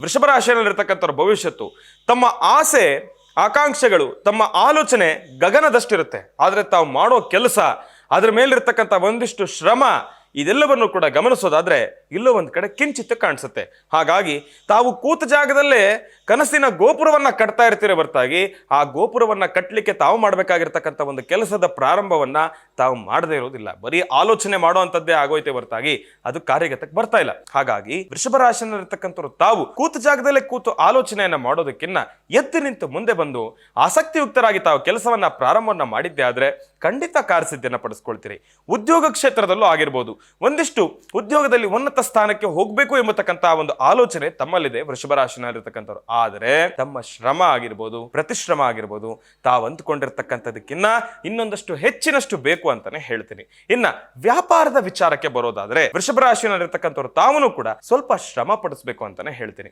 ವೃಷಭ ರಾಶಿಯಲ್ಲಿರ್ತಕ್ಕಂಥವ್ರ ಭವಿಷ್ಯತ್ತು ತಮ್ಮ ಆಸೆ ಆಕಾಂಕ್ಷೆಗಳು ತಮ್ಮ ಆಲೋಚನೆ ಗಗನದಷ್ಟಿರುತ್ತೆ. ಆದರೆ ತಾವು ಮಾಡೋ ಕೆಲಸ ಅದರ ಮೇಲಿರ್ತಕ್ಕಂಥ ಒಂದಿಷ್ಟು ಶ್ರಮ ಇದೆಲ್ಲವನ್ನು ಕೂಡ ಗಮನಿಸೋದಾದ್ರೆ ಇಲ್ಲೋ ಒಂದು ಕಡೆ ಕಿಂಚಿತ್ ಕಾಣಿಸುತ್ತೆ. ಹಾಗಾಗಿ ತಾವು ಕೂತ ಜಾಗದಲ್ಲೇ ಕನಸಿನ ಗೋಪುರವನ್ನ ಕಟ್ತಾ ಇರ್ತೀರ ಹೊರತಾಗಿ ಆ ಗೋಪುರವನ್ನ ಕಟ್ಟಲಿಕ್ಕೆ ತಾವು ಮಾಡಬೇಕಾಗಿರ್ತಕ್ಕಂಥ ಒಂದು ಕೆಲಸದ ಪ್ರಾರಂಭವನ್ನ ತಾವು ಮಾಡದೇ ಇರೋದಿಲ್ಲ. ಬರೀ ಆಲೋಚನೆ ಮಾಡುವಂಥದ್ದೇ ಆಗೋಯ್ತೆ ಹೊರತಾಗಿ ಅದು ಕಾರ್ಯಗತಕ್ಕೆ ಬರ್ತಾ ಇಲ್ಲ. ಹಾಗಾಗಿ ವೃಷಭ ರಾಶಿಯಲ್ಲಿರ್ತಕ್ಕಂಥವ್ರು ತಾವು ಕೂತ ಜಾಗದಲ್ಲೇ ಕೂತು ಆಲೋಚನೆಯನ್ನ ಮಾಡೋದಕ್ಕಿಂತ ಎದ್ದು ನಿಂತು ಮುಂದೆ ಬಂದು ಆಸಕ್ತಿಯುಕ್ತರಾಗಿ ತಾವು ಕೆಲಸವನ್ನ ಪ್ರಾರಂಭವನ್ನ ಮಾಡಿದ್ದೆ ಆದ್ರೆ ಖಂಡಿತ ಕಾರ್ಯಸಿದ್ಧಿಯನ್ನ ಪಡಿಸ್ಕೊಳ್ತೀರಿ. ಉದ್ಯೋಗ ಕ್ಷೇತ್ರದಲ್ಲೂ ಆಗಿರ್ಬೋದು, ಒಂದಿಷ್ಟು ಉದ್ಯೋಗದಲ್ಲಿ ಉನ್ನತ ಸ್ಥಾನಕ್ಕೆ ಹೋಗ್ಬೇಕು ಎಂಬತಕ್ಕಂತ ಒಂದು ಆಲೋಚನೆ ತಮ್ಮಲ್ಲಿದೆ ವೃಷಭ ರಾಶಿನಲ್ಲಿರ್ತಕ್ಕಂಥವ್ರು. ಆದರೆ ತಮ್ಮ ಶ್ರಮ ಆಗಿರ್ಬೋದು, ಪ್ರತಿಶ್ರಮ ಆಗಿರ್ಬೋದು, ತಾವು ಅಂದುಕೊಂಡಿರ್ತಕ್ಕಂಥದಕ್ಕಿನ್ನ ಇನ್ನೊಂದಷ್ಟು ಹೆಚ್ಚಿನಷ್ಟು ಬೇಕು ಅಂತಾನೆ ಹೇಳ್ತೀನಿ. ಇನ್ನ ವ್ಯಾಪಾರದ ವಿಚಾರಕ್ಕೆ ಬರೋದಾದ್ರೆ ವೃಷಭ ರಾಶಿನಲ್ಲಿರ್ತಕ್ಕಂಥವ್ರು ತಾವೂ ಕೂಡ ಸ್ವಲ್ಪ ಶ್ರಮ ಪಡಿಸ್ಬೇಕು ಅಂತಾನೆ ಹೇಳ್ತೀನಿ.